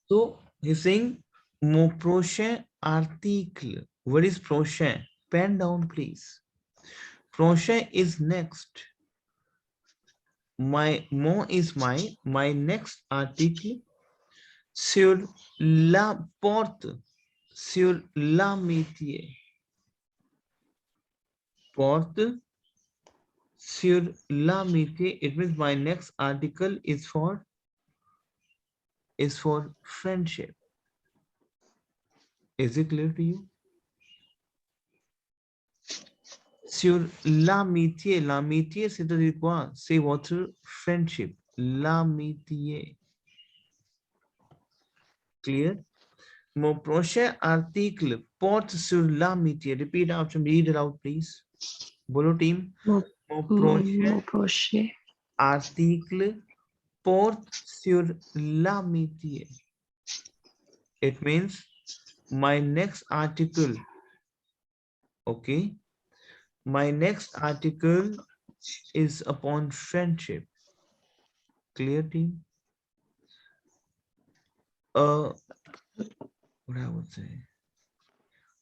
So he's saying mon prochain article. What is prochain? Pen down, please. Prochain is next. Mon is my next article sur la porte, sur la métier. Porte sur la métier. It means my next article is for friendship. Is it clear to you? Sur l'amitié, c'est-à-dire quoi? C'est votre friendship. L'amitié. Clear? Mon prochain article porte sur l'amitié. Repeat after me. Read it out, please. Bolo team. Mon prochain Mon prochain article porte sur l'amitié. It means my next article. Okay. My next article is upon friendship. Clear, team? What I would say.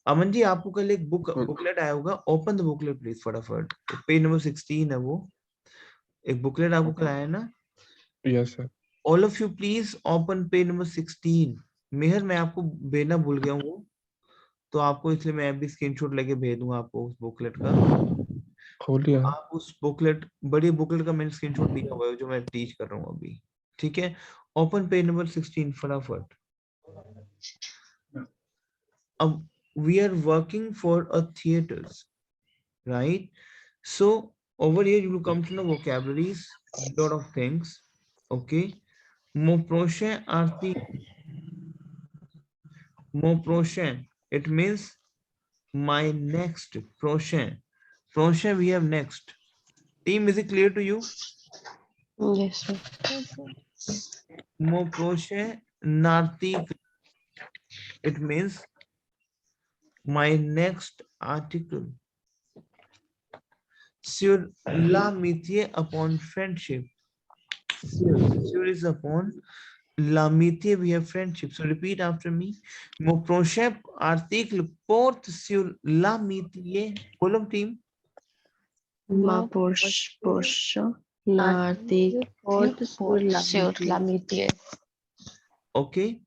Aman ji, आपको कल एक booklet आया होगा. Open the booklet please फटाफट. Page number 16 है वो. एक booklet आपको कल आया ना. Yes sir. All of you please open page number 16. मेहर, मैं आपको भेजना भूल गया हूँ, तो आपको इसलिए मैं अभी स्क्रीनशॉट लेके भेज दूंगा आपको उस बुकलेट का. खोल लिया. आप उस बुकलेट, बड़ी बुकलेट का मैंने स्क्रीनशॉट दिया हुआ है जो मैं टीच कर रहा हूँ अभी. ठीक है, ओपन पेज नंबर 16 फटाफट. अब we are working for a theaters, right? So over here you will come to know vocabularies, lot of things. Okay. Mon prochain article. Mon prochain, it means my next. Prochain, prochain we have next. Team, is it clear to you? yes sir. Mon prochain article, it means my next article. Sur l'amitié upon friendship. Sur is upon l'amitié, we have friendship. So repeat after me. Mon prochain article porte sur l'amitié. Column team. Ma prochain article porte sur l'amitié. Okay.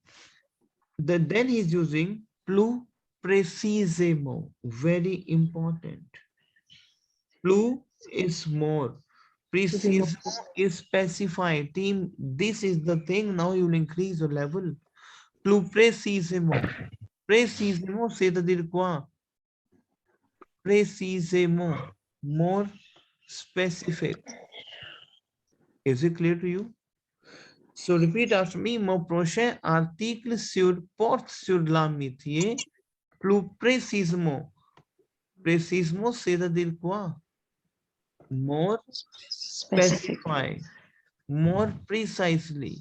Then he's using plus précisément. Very important. Plus is more. Précisément is specified. Team, this is the thing. Now you'll increase your level. Plus précisément. Précisément, c'est-à-dire quoi? Précisément. More specific. Is it clear to you? So repeat after me. Mon prochain article porte sur l'amitié. Plus précisément. Précisément, c'est-à-dire quoi? More Specific. specify. More precisely.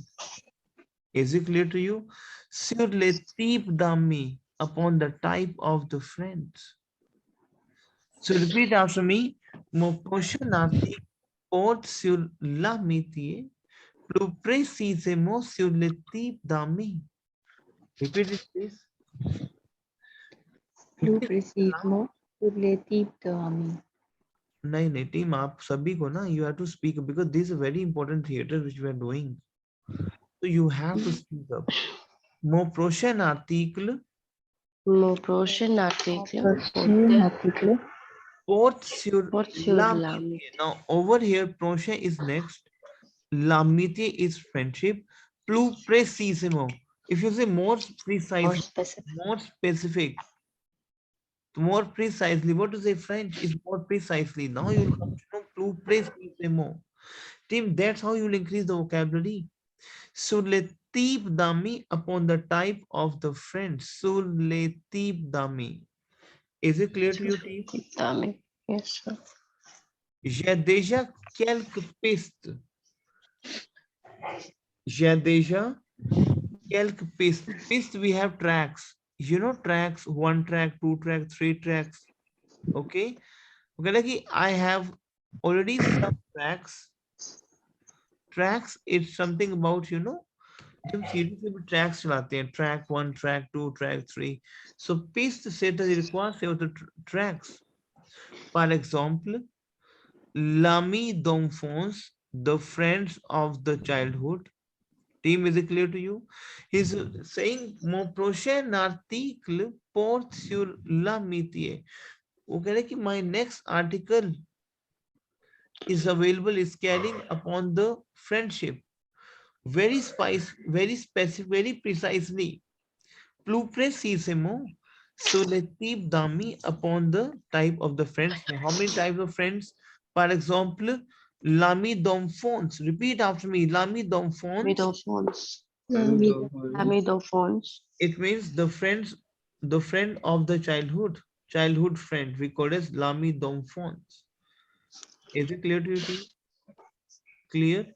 Is it clear to you? Sur les types d'amis, upon the type of the friends. So repeat after me. Mon prochain article porte sur l'amitié, plus précisément sur le type d'amis. Repeat it, please. Plus précisément sur les types d'amis. नहीं team, आप सभी को ना, you have to speak because this is a very important theater which we are doing. So you have to speak up. Mon prochain article Mon prochain article porte sur porte sur l'amitié. Now over here, prochain is next. L'amitié is friendship. Plus précisément. If you say more precise, more specific, more precisely, what to say French is more precisely. Now you'll come to know plus précisément. Team, that's how you'll increase the vocabulary. Sur le type d'amis upon the type of the friend. Sur le type d'amis. Is it clear to you, team? d'amis. Yes sir. J'ai déjà quelques pistes. J'ai déjà quelques pistes. Pistes, we have tracks. You know tracks, 1 track, 2 track, 3 tracks. Okay. Okay, like I have already some tracks. Tracks, it's something about, हम CD से भी tracks चलाते हैं, track 1, track 2, track 3. So paste set requires of the tracks. For example, Lami Domfons, the friends of the childhood. Team, is it clear to you? He's saying mon prochain article porte sur l'amitié. वो कह रहे कि my next article is available, is carrying upon the friendship. Very specific, very precisely. Plus précisément, selective dummy upon the type of the friends. How many types of friends? For example, l'ami d'enfance. Repeat after me. L'ami d'enfance. Midophones. Hello. Midophones. It means the friend of the childhood friend. We call it as l'ami d'enfance. Is it clear to you, team? Clear?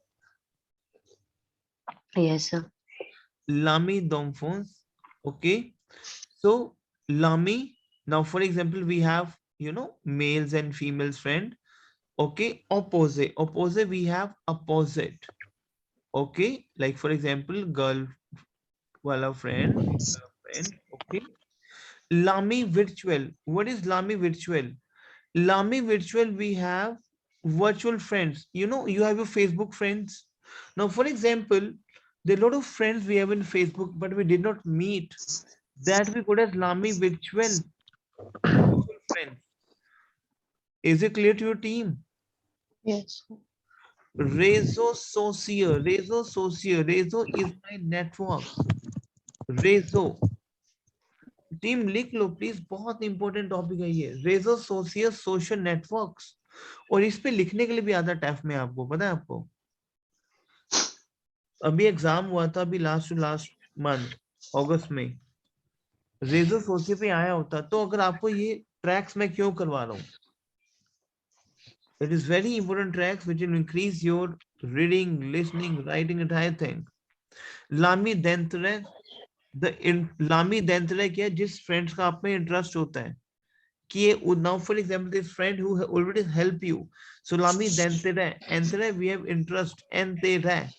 Yes, sir. L'ami d'enfance. Okay. So l'ami. Now, for example, we have, males and females friend. Okay, opposite we have opposite. Okay, like for example, girl wala friend, girlfriend. Okay, lami virtual. What is lami virtual? Lami virtual, we have virtual friends. You have your Facebook friends. Now, for example, there are a lot of friends we have in Facebook, but we did not meet. That we call as lami virtual friends. Is it clear to your team? Yes. Rezo is my network. Rezo. Team लिख लो please, बहुत important topic है ये. रेजो social networks. और इस पे लिखने के लिए भी आता टैफ में, आपको पता है आपको. अभी एग्जाम हुआ था अभी लास्ट मंथ अगस्त में. रेजो सोसियो पे आया होता. तो अगर आपको ये ट्रैक्स मैं क्यों करवा रहा हूँ? It is very important tracks which will increase your reading, listening, writing, entire thing. लामी देंतरे, लामी देंतरे क्या है? जिस फ्रेंड्स का आप में इंटरेस्ट होता है कि ये, now for example this friend who already help you, so लामी देंतरे, entere we have interest, entere.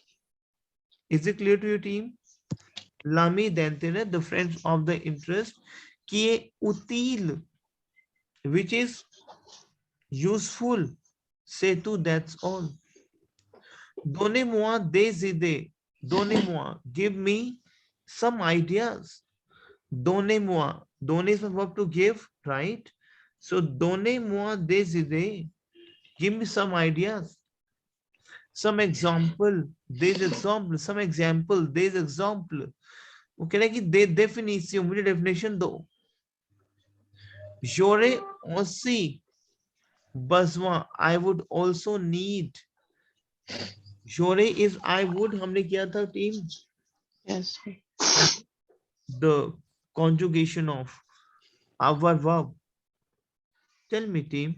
Is it clear to your team? लामी देंतरे, the friends of the interest, कि ये util, which is useful. Say to, that's all. Donnez-moi des idées. Donnez-moi. Give me some ideas. Donnez-moi. Donner is a verb to give, right? So donnez-moi des idées. Give me some ideas. Some example. Des example. Some example. Des example. वो कह रहे हैं कि दे definition. मुझे definition दो. J'aurais aussi besoin. I would also need. J'aurais is I would. हमने किया था team. Yes. The conjugation of our verb. Tell me, team.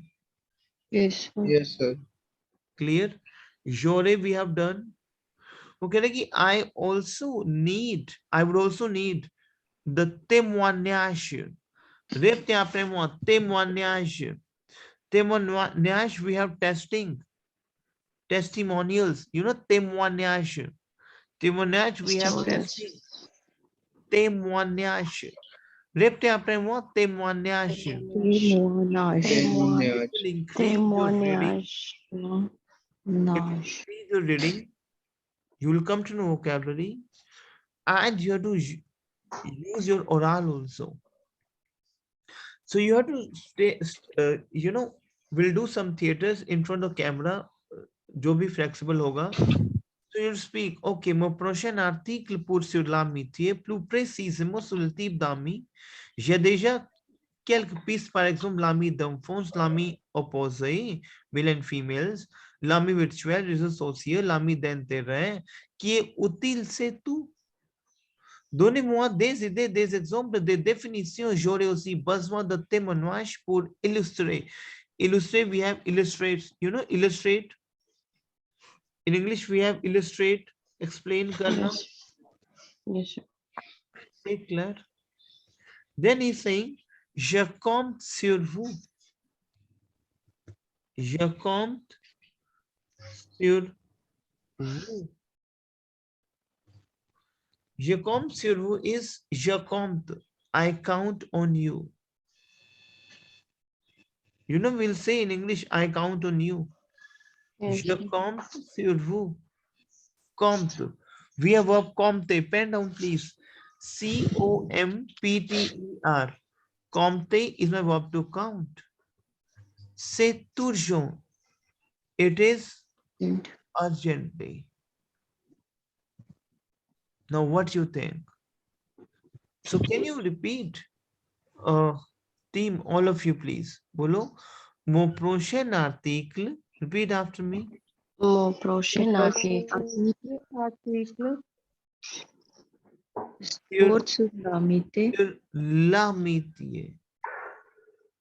Yes. Yes, sir. Clear? J'aurais we have done. Okay, I would also need the témoignage. Répétez après moi, témoignage. Témoignage, we have testimonials. Témoignage. Témoignage, we have testing. Témoignage. Répétez après moi, témoignage. Témoignage. Témoignage. Témoignage. Increase your reading. You will come to know vocabulary, and you have to use your oral also. So you have to stay, we'll do some theaters in front of camera, जो भी flexible hoga. So you'll speak, ok, mon prochain article pour sur l'amitié, plus précisément sur le type d'amis. J'ai déjà quelques pistes, par exemple, l'ami d'enfance, l'ami opposé, male and females, l'ami virtuel, réseaux sociaux, l'ami d'intérêt, qui est utile, c'est tout. Donnez-moi des idées, des exemples, des définitions. J'aurais aussi besoin de témoignages pour illustrer. Illustrate, we have illustrate. Illustrate. In English, we have illustrate. Explain, karna. Yes. C'est clair. Then he's saying, je compte sur vous. Je compte sur vous. Je compte sur vous is je compte. I count on you. You know, we'll say in English, I count on you. Yes, Je sir. compte sur vous. Compte. We have verb compter. Pen down, please. C-O-M-P-T-E-R. Compter is my verb to count. C'est urgent. It is Mm. urgently. Now, what you think? So, can you repeat? Team, all of you, please. Bolo. Mon prochain article. Repeat after me. Mon prochain article article Sur, porte sur l'amitié. sur l'amitié.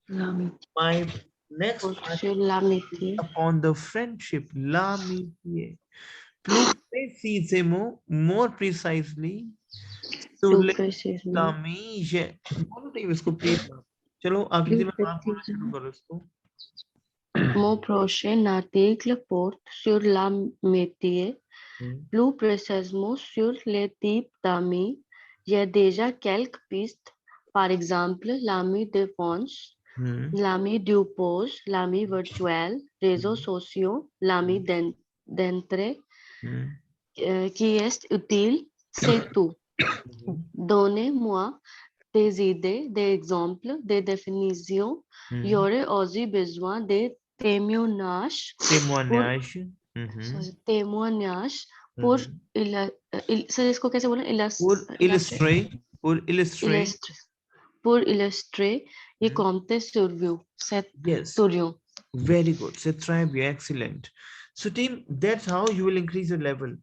l'amitié. My next Porte article sur l'amitié. upon the friendship. L'amitié. Plus précisément, more precisely, sur Plus les précisément. amis, बोलो नहीं इसको please. चलो आकृति में आप बोलना शुरू करो इसको। Mon prochain article porte sur l'amitié, plus précisément sur les types d'amis. Il y a déjà quelques pistes, par exemple l'ami d'enfance, l'ami du poste, l'ami virtuel, réseaux sociaux, l'ami d'entrée, qui est utile, c'est tout. Donnez-moi des idées, des exemples, des définitions. Il y aurait aussi besoin de témoignages pour sir इसको कैसे बोले pour illustrer ये compter sur vous sur you. Very good. C'est très bien, excellent. So team, that's how you will increase your level.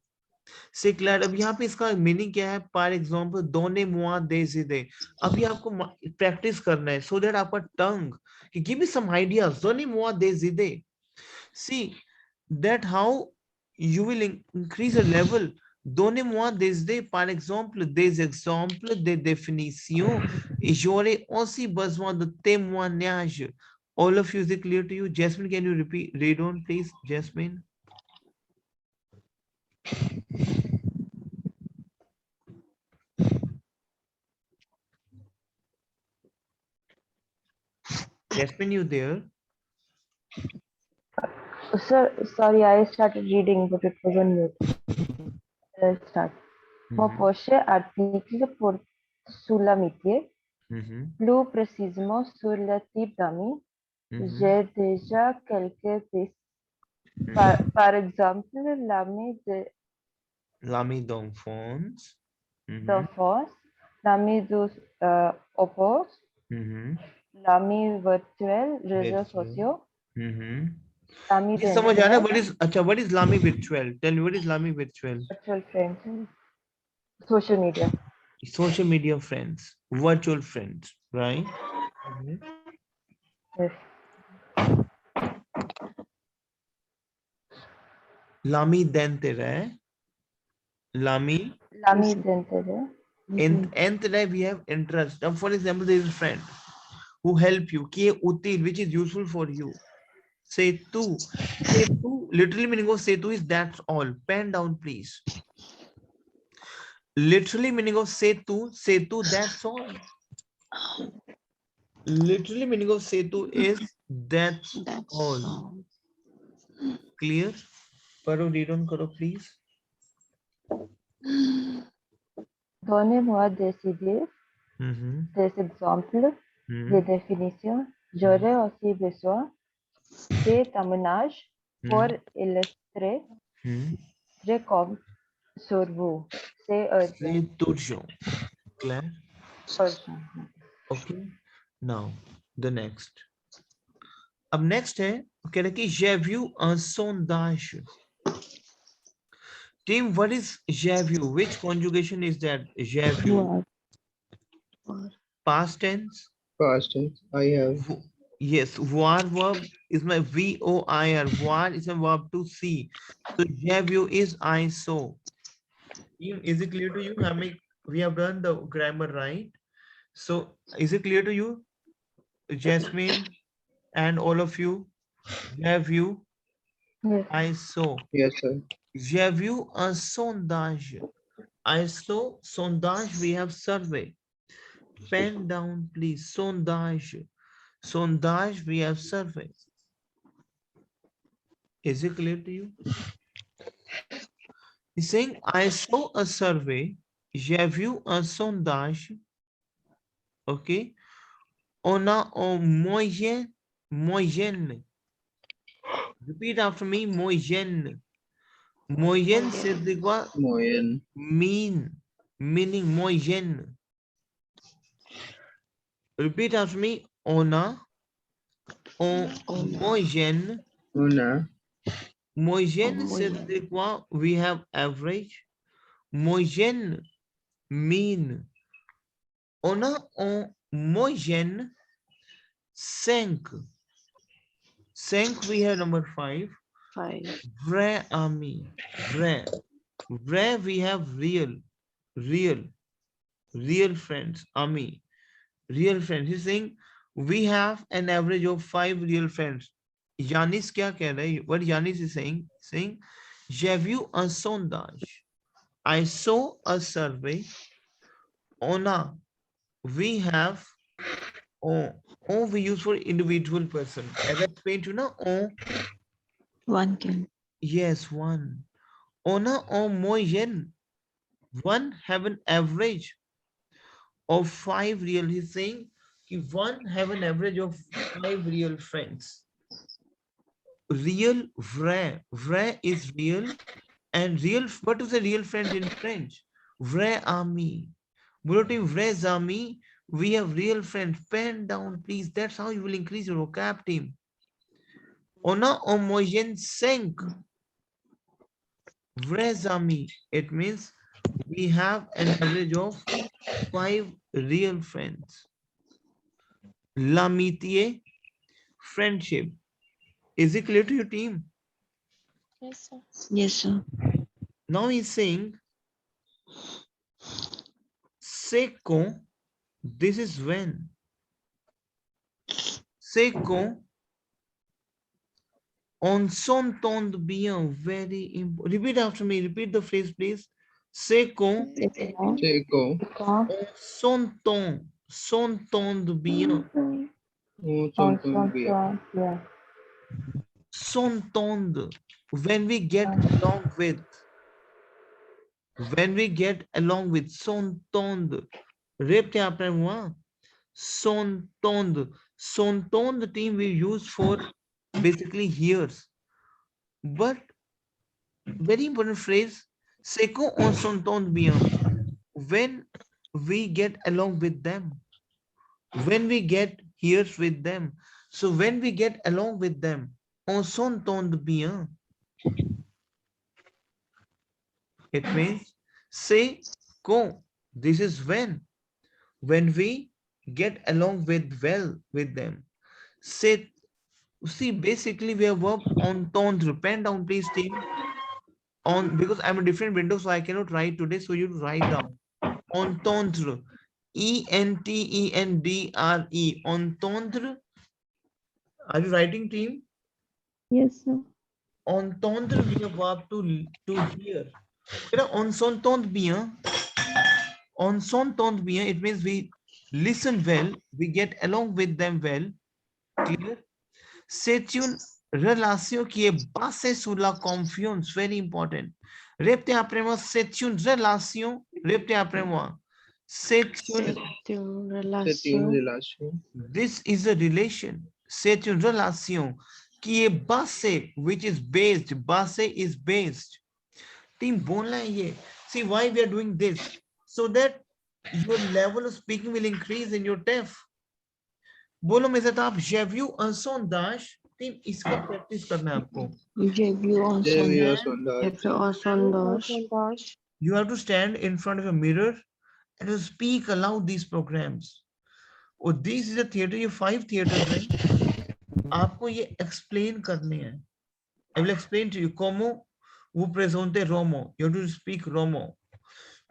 से clear. अब यहाँ पे इसका meaning क्या है? फॉर एग्जाम्पल दोने मुआ दे से दे। अभी आपको प्रैक्टिस करना है सो दैट आपका टंग गिव मी सम आइडियाज। दोने मुआ दे से दे। See that how you will increase your level. Donnez-moi des idées, par exemple, des exemples, des définitions. Et j'aurai aussi besoin de témoignages. All of you, is it clear to you? Jasmine, can you read on, please? Jasmine. Jasmine, you there? Sir, sorry, I started reading, but it was on mute. Let's start. Mon prochain article porte sur l'amitié, plus précisément sur le type d'amis. J'ai déjà quelques pistes. Par exemple, l'ami d'enfance, l'ami du oppose, l'ami virtuel, réseaux sociaux. ये समझ आ रहा है? What is अच्छा? What is Lami virtual? Tell me, what is Lami virtual? Virtual friends, social media. Social media friends, virtual friends, right? Yes. Lami dentere. Lami dentere. In we have interest. Now, for example, there is a friend who help you. Ki util, which is useful for you. Setu. Setu, literally meaning of setu is that's all. Pen down, please. Literally meaning of setu, that's all. Literally meaning of setu is that's all. Clear? Paro, read on karo, please. Donnez-moi des idées, des exemples, des définitions. J'aurais aussi besoin des témoignages pour illustrer. Je compte sur vous. C'est urgent. Claire? Urgent. Okay. Now, the next. अब next है कह रहे कि j'ai vu un sondage. Team, what is j'ai vu? Which conjugation is that? J'ai vu. Past tense. Past tense. I have. Yes, voir verb is my V-O-I-R. Voir is a verb to see. So j'ai vu is I saw. Is it clear to you? I mean, we have done the grammar right. So is it clear to you, Jasmine, and all of you? J'ai vu. Yes. I saw. Yes, sir. J'ai vu un sondage. I saw sondage, we have survey. Pen down, please. Sondage. Sondage, we have survey. Is it clear to you? He's saying, I saw a survey. J'ai vu un sondage. Okay. On a en moyenne. Repeat after me, moyenne. Moyenne, c'est quoi? Moyen. Meaning moyenne. Repeat after me, on a en moyenne. Una. Moyenne, c'est quoi? We have average. Moyenne, mean. On a en moyenne 5. 5, we have number 5. 5. Vrai ami. Vrai. Vrai, we have real. Real friends. Ami. Real friends. He's saying we have an average of 5 real friends. Yanis kya keh raha hai? What Yanis is saying, j'ai vu un sondage. I saw a survey. On a, we have, on we use for individual person. As I explained to you now, on. One can. Yes, one. On a, on moyen. One have an average of 5 real. He's saying one have an average of 5 real friends. Real, vrai. Vrai is real. And real, what is a real friend in French? Vrai ami. Bulletin vrais amis. We have real friends. Pen down, please. That's how you will increase your vocab, team. On a en moyenne 5 vrais amis. It means we have an average of 5 real friends. L'amitié, friendship. Is it clear to your team? Yes, sir. Yes, sir. Now he's saying, c'est quand, this is when. C'est quand on s'entend bien, very important. Repeat after me, repeat the phrase, please. C'est quand Seco. on s'entend bien. S'entend, when we get along with. When we get along with, s'entend. Repte après moi. S'entend. S'entend, the team we use for basically hears. But very important phrase, c'est quand on s'entend bien. When we get along with them. When we get hears with them. So when we get along with them, on s'entend bien. It means c'est quand. This is when. When we get along well with them. C'est, see, basically we have verb entendre. Pen down, please, team. On, because I'm a different window, so I cannot write today. So you write down. Entendre. E-N-T-E-N-D-R-E. Entendre. Are you writing, team? Yes, sir. Entendre, we have verb to hear. On s'entend bien. On s'entend bien, it means we listen well, we get along with them well. Clear? C'est une relation qui est basée sur la confiance. Very important. Répétez après moi. C'est une relation. Répétez après moi. C'est une relation. This is a relation. C'est une relation qui est basée, which is based. Basée is based. Team बोलना है ये. See why we are doing this? So that your level of speaking will increase in your TEF. बोलो मेरे साथ आप j'ai vu un sondage. Team इसका practice करना है आपको. J'ai vu un sondage. You have to stand in front of a mirror and to speak aloud these programs. और this is a theater, ये 5 theaters हैं. आपको ये explain करने हैं. I will explain to you. Como vous présentez Romo. You have to speak Romo.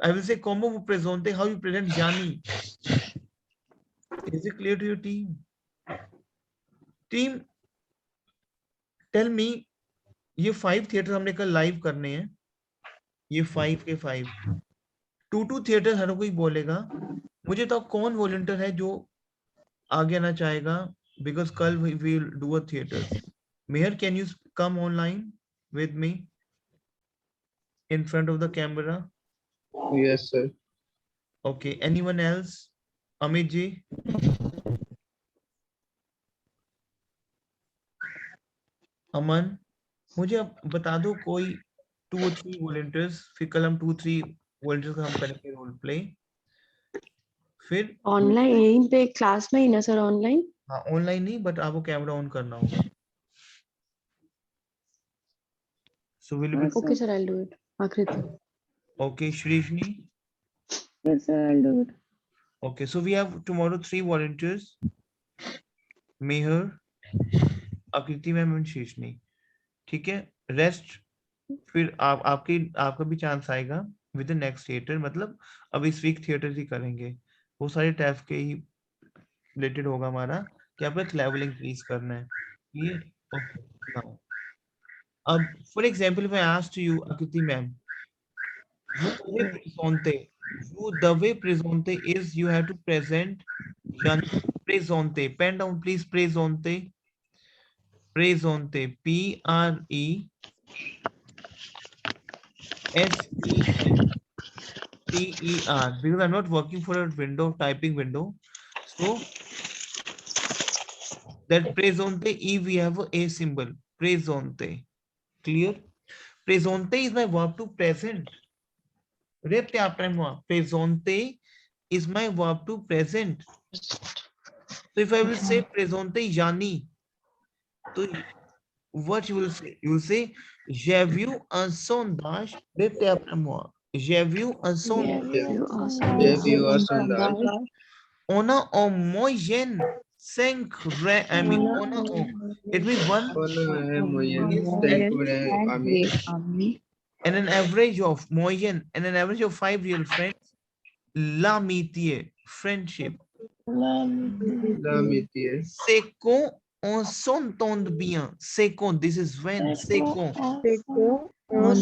I will say como vous présentez, how you present Jani. Is it clear to your team? Team, tell me, ये 5 theatre हमने कल live करने हैं. ये 5 के 5. To theatre हर कोई बोलेगा। मुझे तो कौन वॉलंटियर है जो आगे आना चाहेगा, बिकॉज कल we will do a theatre. Mehar, can you come online with me in front of the camera? Yes, sir. Okay, anyone else? Amit ji? अमन, मुझे अब बता दो कोई 2 or 3 वॉलंटियर्स, फिर कल हम 2-3 वॉलंटियर्स का हम करेंगे रोल प्ले। फिर ऑनलाइन यहीं पे क्लास में ही ना सर? ऑनलाइन? हाँ, ऑनलाइन नहीं, बट आपको कैमरा ऑन करना होगा। So will you be Okay sir, I'll do it. आकृति. okay, Shrishni? Yes, sir, I'll do it. Okay, so we have tomorrow 3 volunteers. Meher, Akriti ma'am and Shrishni. ठीक है, rest फिर आपका भी chance आएगा with the next theatre. मतलब अब इस वीक थिएटर ही करेंगे, वो सारे टैफ के ही रिलेटेड होगा हमारा कि आपका लेवल इंक्रीज करना है ये। ओके, नाउ अब for example if I asked you Akriti ma'am, you the way presente is you have to present presente. Pen down please, presente. Presente, Presenter, because I'm not working for a window, typing window. So that presente E we have a symbol, presente. Clear? Presente is my verb to present. Presente is my verb to present. So if I will say presente Yani, so what you will say? You will say j'ai vu un sondage. Répétez après moi. J'ai vu un sondage. If you are sondage, On a en moyenne 5 it means one on a moyen, is thank you, Ami. and an average of moyenne and an average of 5 real friends. L'amitié, friendship. L'amitié. C'est quand on s'entend bien. C'est quand, this is when. C'est quand On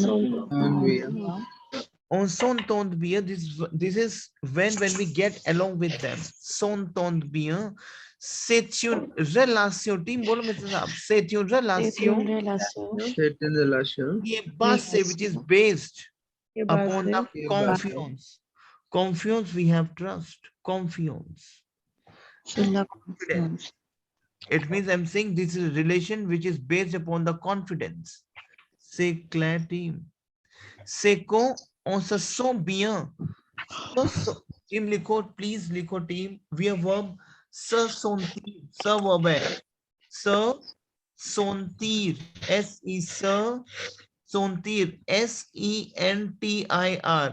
bien. on s'entend bien, this is when we get along with them. S'entend bien, c'est une relation. Team बोलो मेरे साथ, c'est une relation C'est une relation. qui est basée, which is based upon the Qui est confiance. Confiance, we have trust. Confiance. It means I'm saying this is a relation which is based upon the confidence. C'est clair, team. C'est quand on se sent bien. Team लिखो, please लिखो team. We have verb se sentir. Se verb है. Se sentir. Se sentir. SENTIR.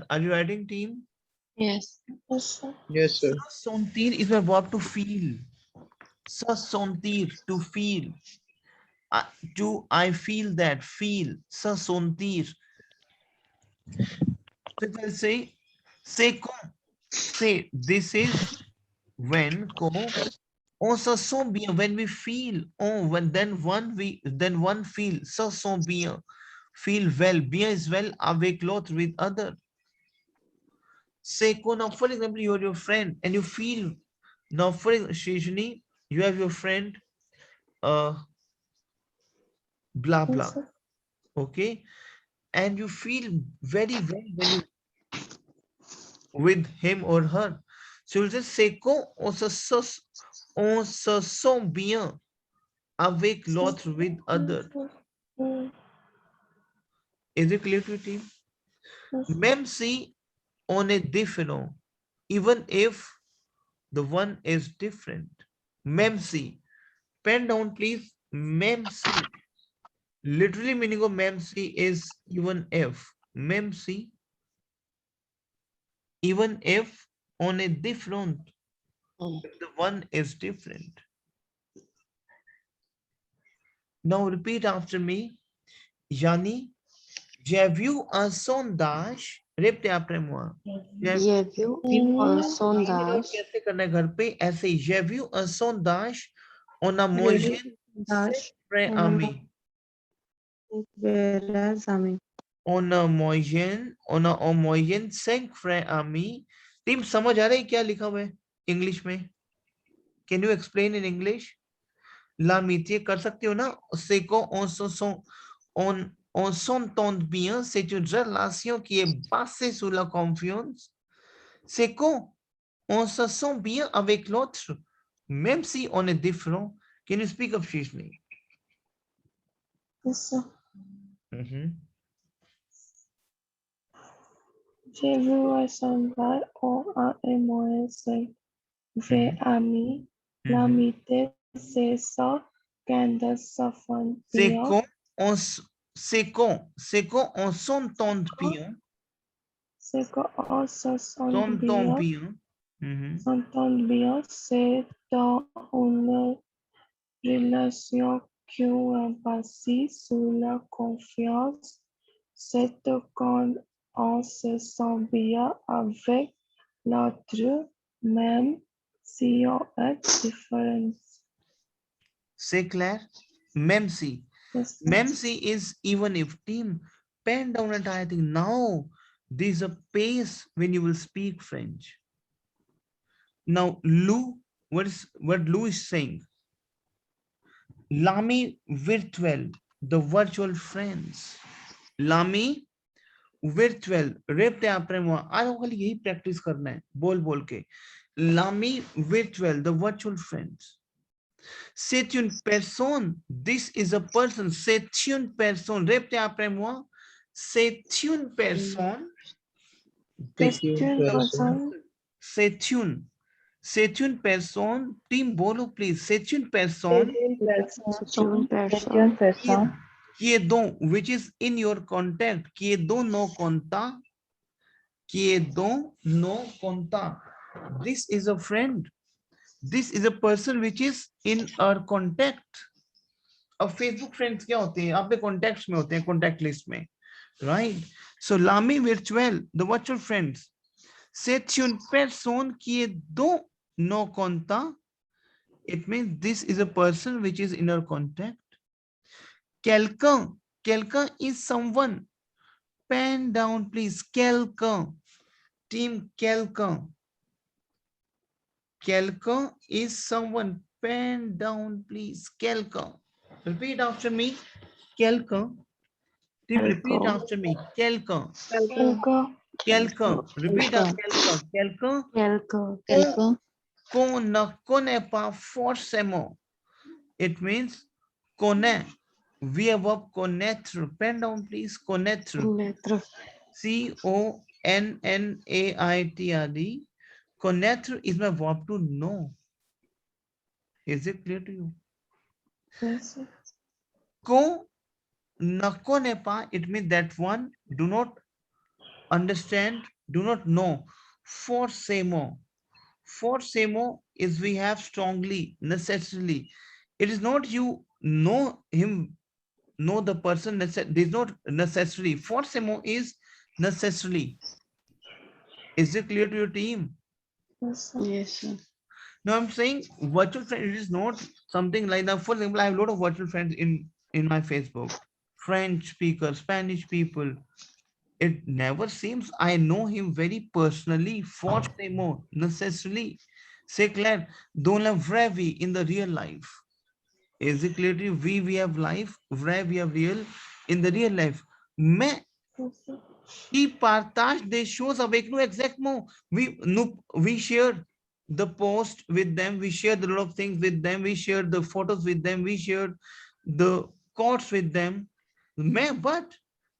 Are you writing, team? Yes. Yes, sir. Se sentir is my verb to feel. Se sentir, to feel. I feel that, feel. Se sentir. So if I say, c'est quand, say, this is when, on se sent bien, when we feel, on, then one feel, se sent bien, feel well, bien is well, avec l'autre, with other. C'est quand, now for example, you're your friend and you feel, now for example, Shrishni, you have your friend, blah, blah, okay? And you feel very well when you with him or her. So you'll say, c'est quand on se sent bien avec l'autre, with other. Is it clear to you, team? Même si on est différent, even if the one is different. Même si. Pen down, please. Même si. Literally meaning of même si is even if. Même si. Even if on a different, the one is different. Now repeat after me. Yani, j'ai vu un sondage. Répétez après moi. J'ai vu un sondage. कैसे करना है घर पे? ऐसे ही. J'ai vu un sondage on a moyenne 5 pré-amis. Whereas, on a homogeneous cinq ami. Team समझ आ रही है क्या लिखा हुआ है इंग्लिश में? Can you explain in English? L'amitié कर सकते हो ना? C'est quand on s'entend bien, c'est une relation qui est basée sur la confiance. C'est quand on se sent bien avec l'autre, même si on est différent. Can you speak of Shishni? Yes, sir. J'ai vu ressembler au AMOS V ami. L'amitié, c'est ça quand ça fait C'est bien. quand on s'entend bien. C'est quand on se sent S'entend bien. bien. S'entend bien, c'est dans une relation qui est basée sur la confiance. C'est quand on se sent bien avec l'autre, même si on est différent. C'est clair? Même si. Yes, sir. Même si is even if. Team, pen down and I think now there's a pace when you will speak French. Now, Lou, what Lou is saying? L'ami virtuel, the virtual friends. L'ami virtuel, repte après moi. आज हमको खाली यही practice करना है, बोल के. L'ami virtuel, the virtual friends. C'est une personne. This is a person. C'est une personne. Repte après moi. C'est une personne. C'est une personne. C'est une personne. Team bolo please. C'est une personne. C'est une personne. Qui est dans, which is in your contact. Qui est dans nos contacts. Qui est dans nos contacts. This is a friend. This is a person which is in our contact. अब Facebook friends क्या होते हैं? आपके contacts में होते हैं, contact list में, right? So l'ami virtuel, the virtual friends. C'est une personne qui est dans nos contacts. It means this is a person which is in our contact. Quelqu'un is someone. Pen down, please. Quelqu'un. Team, quelqu'un. Quelqu'un is someone. Pen down, please. Quelqu'un. Repeat after me. Quelqu'un. Repeat after me. Quelqu'un. Quelqu'un. Repeat after quelqu'un. Quelqu'un. Qu'on ne connaît pas forcément. It means connaît. We have verb connaître. Pen down, please. Connaître. C-O-N-N-A-I-T-R-E. Connaître is my verb to know. Is it clear to you? Yes, sir. Qu'on ne connaît pas, it means that one do not understand, do not know. Forcément. Forcément is we have strongly, necessarily. It is not you know him, know the person, there's not necessary. Forcément is necessarily. Is it clear to your team? Yes, sir. Yes, sir. Now I'm saying virtual friend, it is not something like that. For example, I have a lot of virtual friends in my Facebook. French speakers, Spanish people. It never seems I know him very personally, forcément, necessarily. C'est clair, dans la vraie vie, in the real life. Is it clear to you? We have life, vrai, we have real, in the real life. Mais, qui partage des choses avec nous exactement. We share the post with them, we share a lot of things with them, we share the photos with them, we share the quotes with them. Mais, but,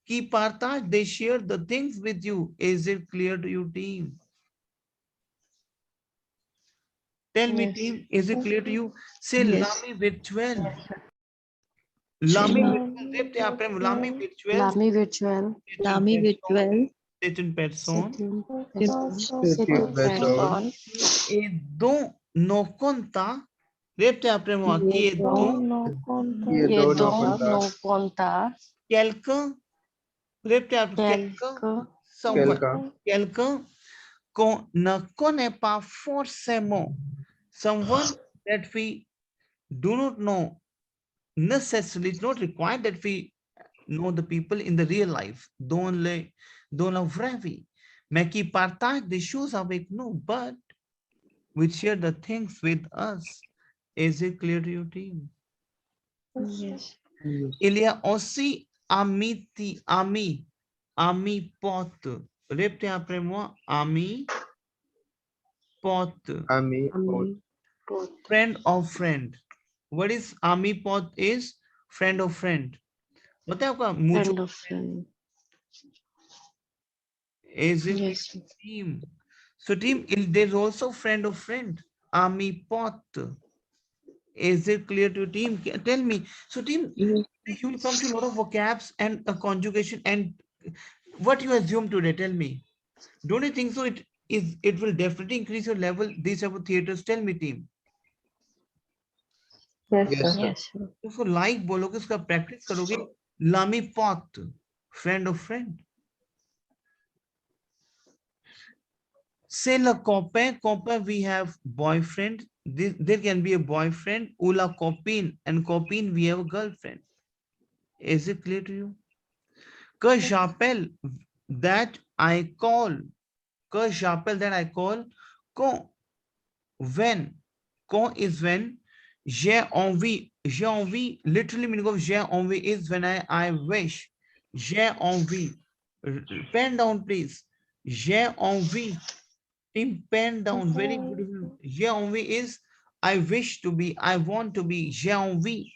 qui partage, they share the things with you. Is it clear to you, team? Tell me, Yes. team, is it clear to you? Say Yes. l'ami virtuel. L'ami L'ami virtuel. L'ami virtuel. L'ami virtuel. C'est une personne. C'est une personne. Et dont nos contacts, répétez après moi, qui est dont Qui est Qui dans est nos dans contacts. nos contacts. quelqu'un, répétez après quelqu'un, Quelqu'un. someone, Quelqu'un. quelqu'un qu'on ne connaît pas forcément. Someone that we do not know necessarily. It's not required that we know the people in the real life. Don't love Ravi. Meki partage the shoes avec no, but we share the things with us. Is it clear to your team? Yes, sir. Yes. Yes. Il y a aussi ami pote. Répétez après moi, ami pote. Ami pot. Ami, both. Friend of friend. What is ami pote is? Friend of friend. पता है आपका mutual Friend of friend. is it Yes. Sir. team? So team, there's also friend of friend. Ami pote. Is it clear to team? Tell me. So team, Yes. you will come to a lot of vocabs and a conjugation and what you assume today. Tell me. Don't you think so? It will definitely increase your level. These type of theaters. Tell me, team. Yes, Yes, sir. sir. Yes. Sir. उसको like बोलोगे उसका practice करोगे. Lami pot, friend of friend. C'est le copain. Copain, we have boyfriend. There can be a boyfriend. Ou la copine. And copine, we have a girlfriend. Is it clear to you? Que j'appelle, that I call. Que j'appelle, that I call. Quand, when. Quand is when. J'ai envie. J'ai envie. Literally meaning of j'ai envie is when I wish. J'ai envie. Pen down, please. J'ai envie. Team, pen down. Very beautiful. J'ai envie is I wish to be. I want to be. J'ai envie.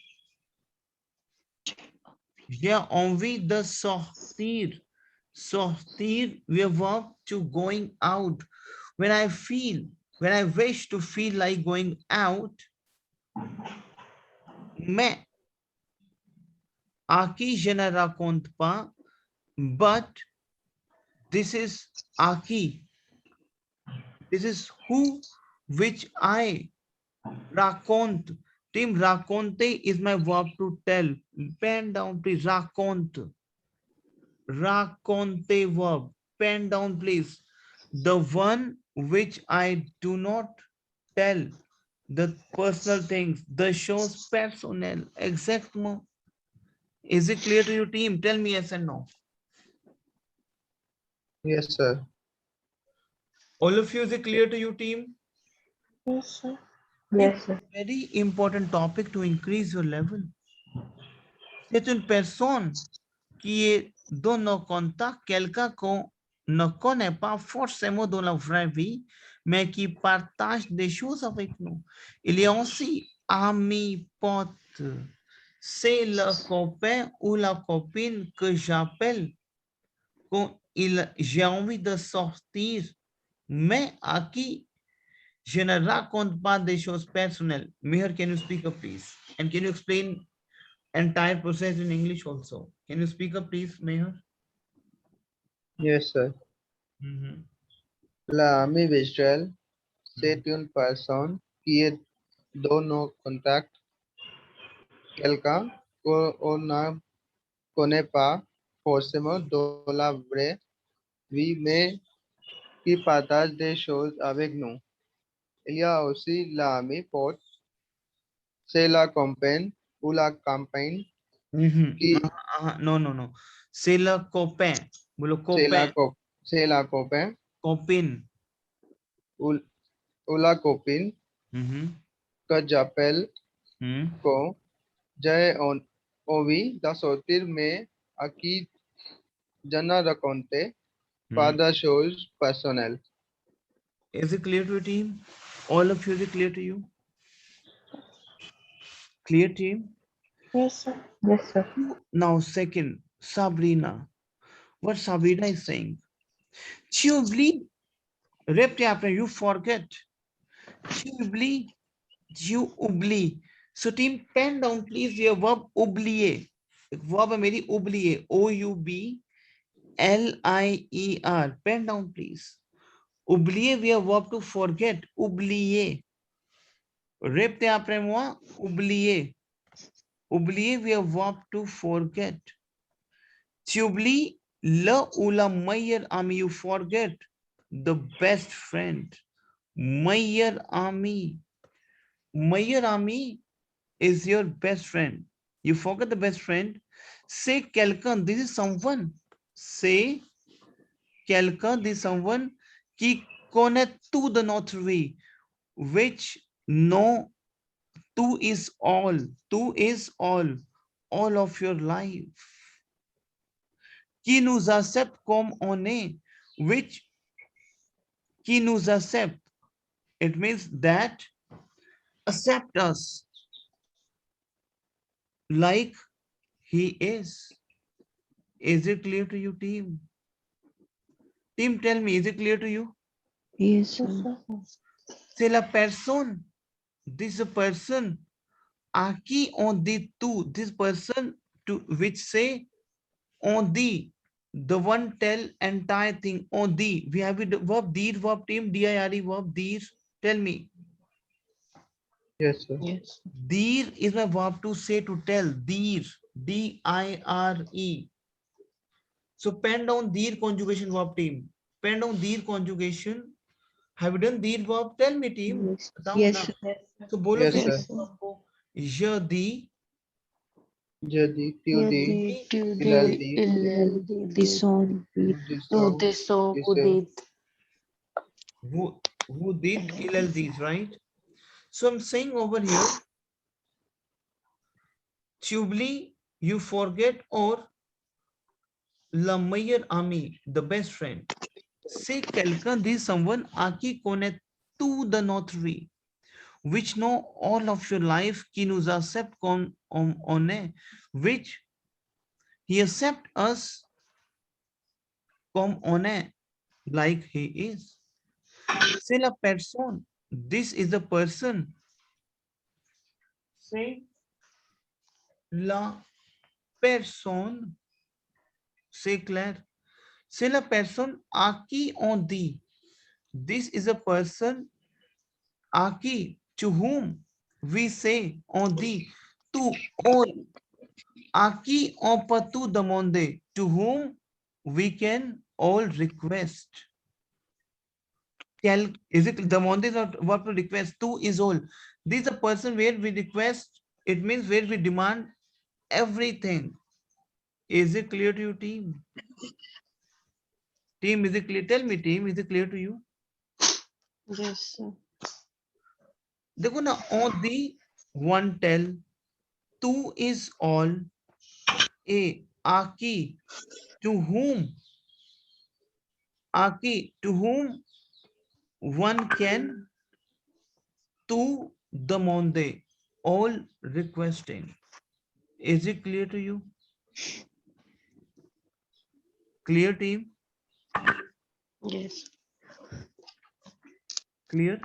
J'ai envie de sortir. Sortir, we have verb to going out. When I wish to feel like going out, मैं Aki je ne raconte pas, but this is Aki. This is who, which I raconte. Team, raconte is my verb to tell. Pen down, please. Raconte. Raconte verb. Pen down, please. The one which I do not tell. The personal things. The shows personnel. Exactement. Is it clear to your team? Tell me yes and no. Yes, sir. All of you, is it clear to your team? Yes, sir. Yes, sir. Very important topic to increase your level. C'est une personne qui est dans nos contacts, quelqu'un qu'on ne connaît pas forcément dans la vraie vie, mais qui partage des choses avec nous. Il y a aussi ami, pote. C'est le copain ou la copine que j'appelle quand j'ai envie de sortir, mais à qui je ne raconte pas des choses personnelles. Meher, can you speak up, please? And can you explain entire process in English also? Can you speak up, please, Meher? Yes, sir. Mhm. L'ami visuel, c'est une personne qui est dans nos contacts, quelqu'un qu'on ne connaît pas forcément dans la vraie vie, mais qui partage des choses avec nous. Il y a aussi l'ami pote, c'est la compagne ou la campagne qui No, no, no. C'est le copain. Bolo copain. c'est la copain Copine. ou la copine Mhm. que j'appelle Mhm. quand j'ai envie de sortir, mais à qui je ne raconte pas de choses personnelles. Is it clear to your team? All of you, is it clear to you? Clear, team? Yes, sir. Yes, sir. Now, second, Sabrina. What Sabrina is saying? Tu oublies. Répétez après, you forget. Tu oublies. You oublies. So, team, pen down, please, your verb oublier. Verb है मेरी oublier. O-U-B-L-I-E-R. Pen down, please. Oublier, we have verb to forget. Oublier. Répétez après moi. Oublier. Oublier, we have verb to forget. Tu oublies le ou la meilleure amie. You forget the best friend. Meilleur ami. Meilleur ami is your best friend. You forget the best friend. Say quelqu'un, this is someone. Say quelqu'un, this is someone qui connaît tout de notre vie, which know tout is all. Tout is all of your life. Qui nous accepte comme on est, which qui nous accepte. It means that accept us like he is. Is it clear to you, team? Team, tell me, is it clear to you? Yes, Yes, sir. sir. C'est la personne. This is a person. À qui on dit tout. This person to which say on dit. The one tell entire thing on dit. We have the verb dir, verb team, dire, verb dir. Tell me. Yes, sir. Yes. Dir is my verb to say, to tell. Dir. D-I-R-E. So pen down dir conjugation verb team. Pen down dir conjugation. Have you done dir verb? Tell me team. Yes. बताओ Yes, ना. sir. So बोलो Yes, फिर sir. Yes, sir. je dis, Jadi, tu di, Yadi, ilal tudi, di, illadi, Dison. disau, udiso, disau. udid. who did illal these, right? So I'm saying over here, Chubli, you forget, or la meilleure amie, the best friend. C'est quelqu'un, this someone à qui connaît tout de notre vie, which know all of your life, qui nous accepte comme on est, which he accept us comme on est, like he is. C'est la personne. This is the person. C'est la personne. C'est clair. C'est la personne à qui on dit. This is a person à qui, to whom we say, on dit, to all, à qui on peut tout demander, to whom we can all request. Is it demander is not what to request? To is all. This is a person where we request. It means where we demand everything. Is it clear to you, team? Team, is it clear? Tell me, team, is it clear to you? Yes, sir. देखो ना, on the one tell, two is all, a aki, to whom, aki, to whom one can, to the monde, all requesting. Is it clear to you? Clear, team? Yes. Clear?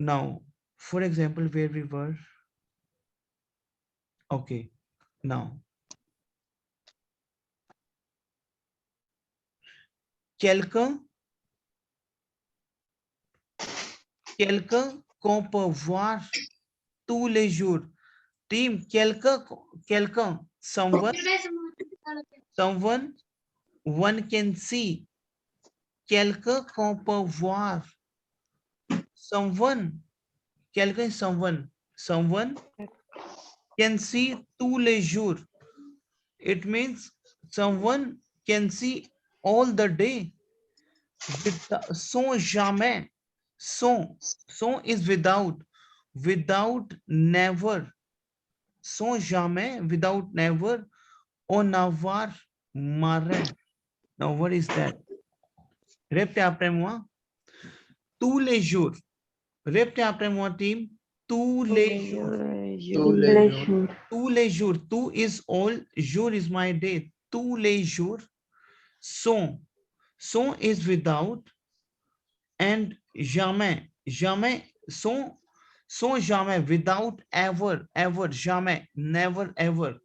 Now, for example, where we were. Okay, now. Quelqu'un qu'on peut voir tous les jours. Team, quelqu'un, someone, one can see. Quelqu'un qu'on peut voir. Someone, quelqu'un, someone can see tous les jours. It means someone can see all the day. Sans jamais. Sans is without never. Sans jamais, without never. En avoir marre. Now what is that? Répétez après moi. Tous les jours. Répétez après moi, team. Tous les jours. Tous les jours. Tous les jours. Tous is all. Jour is my day. Tous les jours. Sont. Sont is without. And jamais. Jamais. Sont jamais. Without ever. Ever. Jamais. Never ever.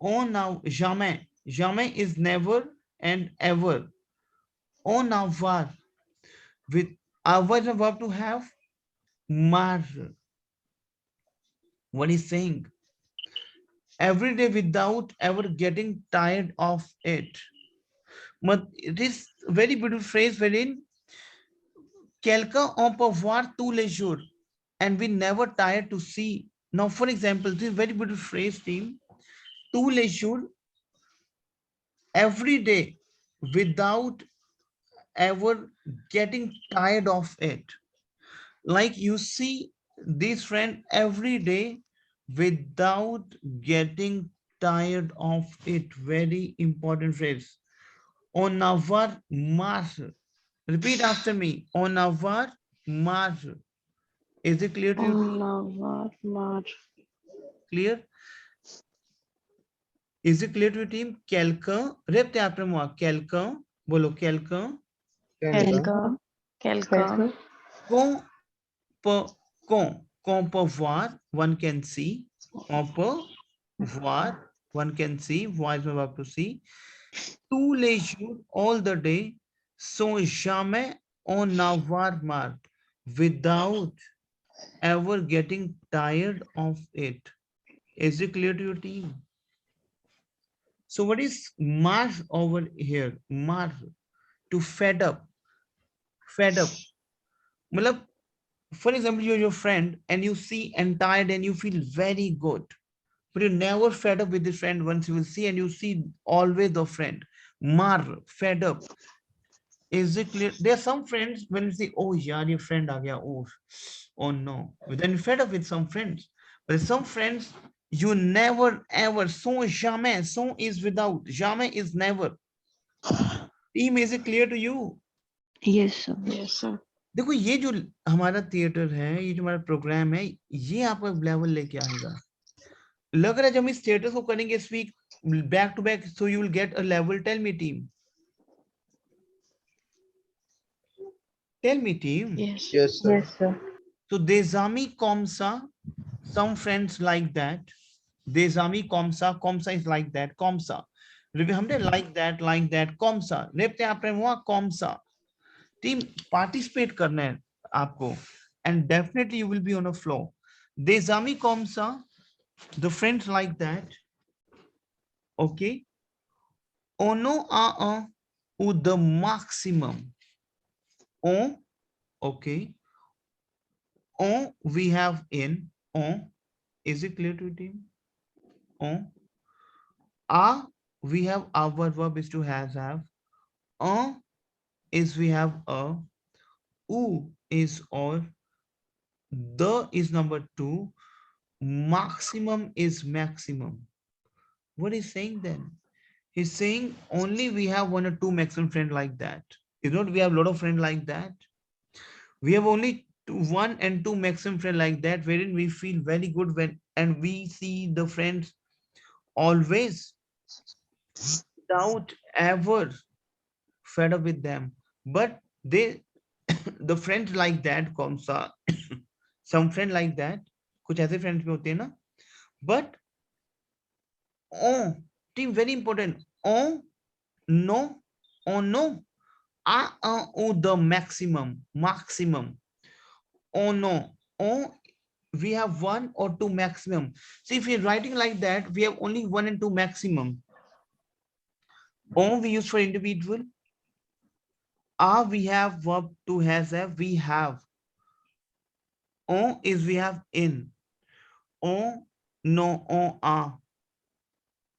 On now. Jamais. Jamais is never and ever. On avoir. With avoir is a verb to have. Mar. What is saying? Every day without ever getting tired of it. But it is very beautiful phrase wherein quelqu'un on peut voir tous les jours, and we never tired to see Now, for example, this very beautiful phrase, team. To leisure every day without ever getting tired of it. Like you see this friend every day without getting tired of it. Very important phrase. On our march. Repeat after me. On our march. Is it clear to you? On our march. Clear? Is it clear to your team? Quelqu'un. Répétez après moi. Quelqu'un. Bolo quelqu'un. Quelqu'un. Quelqu'un. Qu'on peut, qu'on peut voir. One can see. On peut voir. One can see. Voir is verb to see. Tous les jours, all the day, sans jamais en avoir marre, without ever getting tired of it. Is it clear to your team? So what is marre over here? Marre, to fed up. Fed up. Matlab, for example, you're your friend and you see and tired and you feel very good. But you never fed up with this friend once you will see and you see always the friend. Mar, fed up. Is it clear? There are some friends when you say, oh, yaar, your friend aa gaya. Oh no. But then you fed up with some friends. But some friends you never ever. So jamais. So is without. Jamais is never. Team, is it clear to you? Yes, sir. Yes, sir. देखो ये जो हमारा theatre है, ये जो हमारा programme है, ये आपका लेवल लेके आएगा. लग रहा है जब हम इस थिएटर को करेंगे इस week back to back, so you will get a level. Tell me team. Tell me, team. Yes. Yes, sir. Yes, sir. So Desami Komsa, some friends like that. Desami Komsa, Komsa is like that. Komsa. हमने like that, Komsa. रेपते आपने हुआ Komsa. Team, participate करना है आपको. And definitely you will be on a flow. Desami Komsa, the friends like that. Okay. Ono a the maximum. On, okay. On we have in. On, is it clear to you, team? On. A we have our verb is to has have. On is we have a. U is or. The is number 2. Maximum is maximum. What is saying then? He's saying only we have 1 or 2 maximum friend like that. Is not we have a lot of friends like that. We have only 1 and 2 maximum friend like that, wherein we feel very good when and we see the friends always without ever fed up with them. But they the friends like that, some friend like that, कुछ ऐसे friends भी होते हैं ना. But team, very important. No, the maximum. Oh no, we have 1 or 2 maximum. See, if we're writing like that, we have only 1 and 2 maximum. We use for individual. We have verb to has have, we have. Is we have in. No,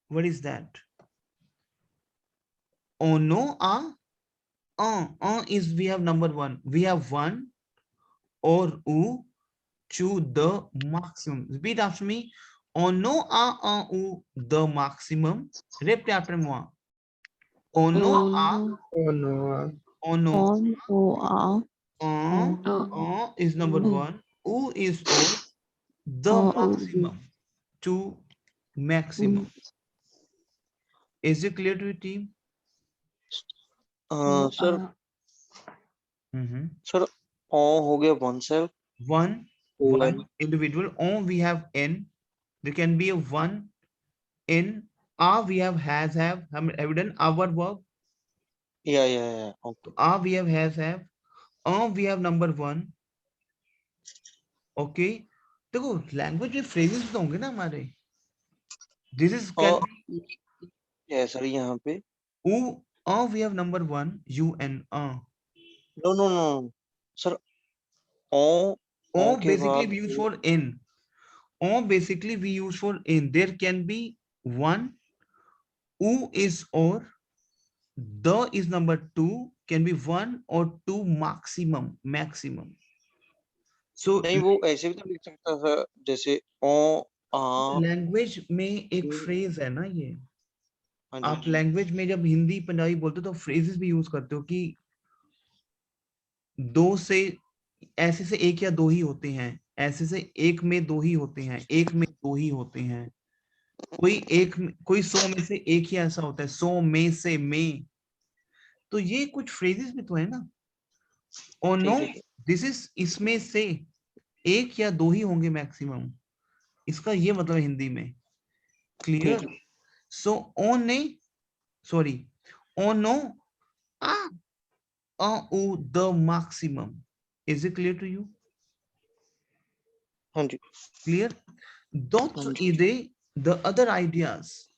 what is that? No, is we have number 1. We have 1 or u to the maximum. Repeat after me. No, the maximum. Repeat after me. No, Oh no. is number 1. U is the maximum. To maximum. Is it clear to your team? Sir, sir, हो गया oneself. One individual. We have n. There can be a 1 in. We have has have. Have we done our work? Yeah. Okay. We have has have. We have number 1. Okay. देखो language में phrases तो होंगे ना हमारे. This is can be. Yeah, sir, यहाँ पे. We have number 1. U and No. Sir, basically we use for in. Or basically we use for in. There can be one, u is or, the is number two, can be one or two maximum. So नहीं वो ऐसे भी तो लिख सकता था जैसे ओ आ language में एक फ्रेज है ना ये, हाँ जी आप लैंग्वेज में जब हिंदी पंजाबी बोलते हो तो फ्रेजेस भी यूज करते हो कि दो से, ऐसे से एक या दो ही होते हैं, ऐसे से एक में दो ही होते हैं, एक में दो ही होते हैं, कोई 100 में से एक ही ऐसा होता है, 100 में से में। तो ये कुछ फ्रेजेस भी तो है ना। और नो, दिस इज, इसमें से एक या दो ही होंगे मैक्सिमम, इसका ये मतलब हिंदी में। क्लियर? सो ओने, सॉरी, ओनो आ उ the maximum. Is it clear to you? हाँ जी Clear? Those ide the other ideas.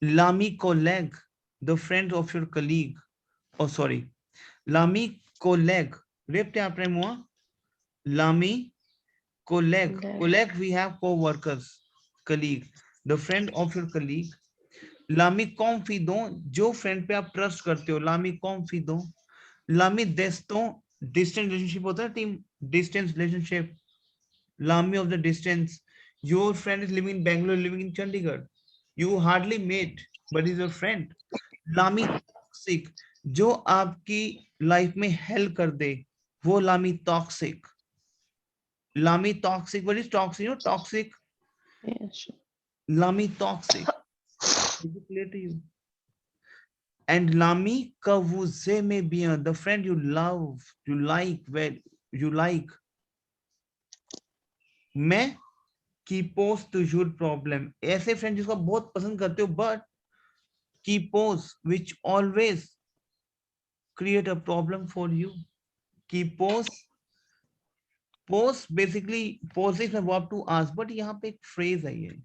L'ami collègue, the friend of your colleague. Oh, sorry. L'ami collègue. Repete après moi. L'ami collègue. Collègue, we have co-workers, colleague. The friend of your colleague. L'ami confidant, जो friend पे आप trust करते हो. L'ami confidant. L'ami destin, distant relationship होता है team, distance relationship. L'ami of the distance. Your friend is living in Bangalore, living in Chandigarh. You hardly met, but he's your friend. L'ami toxic. जो आपकी life में help कर दे, वो लामी toxic. लामी toxic, what is toxic? You know, toxic. Yes. Lami toxic. Is it clear to you? And Lami ka wo ze mein bien, the friend you love, you like, where you like. मैं की post toujours problem, ऐसे friend जिसको बहुत पसंद करते हो but की post which always create a problem for you. की पोस्ट बेसिकली पोस्ट में वर्ब टू आस्क, बट यहाँ पे एक फ्रेज है ये,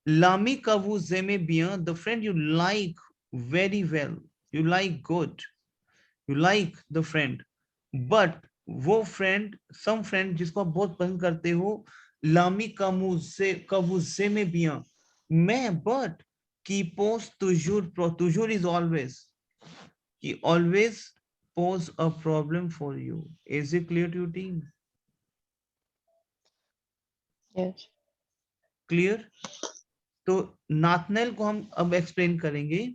लामी का वो जेमे बियन, the friend you like very well, you like good, you like the friend, but वो फ्रेंड, सम फ्रेंड जिसको आप बहुत पसंद करते हो, लामी का मुझसे में बिया मैं, बट की post toujours is always, he always pose a problem for you. Is it clear to your team? Yes. Clear? तो नाथनल को हम अब एक्सप्लेन करेंगे।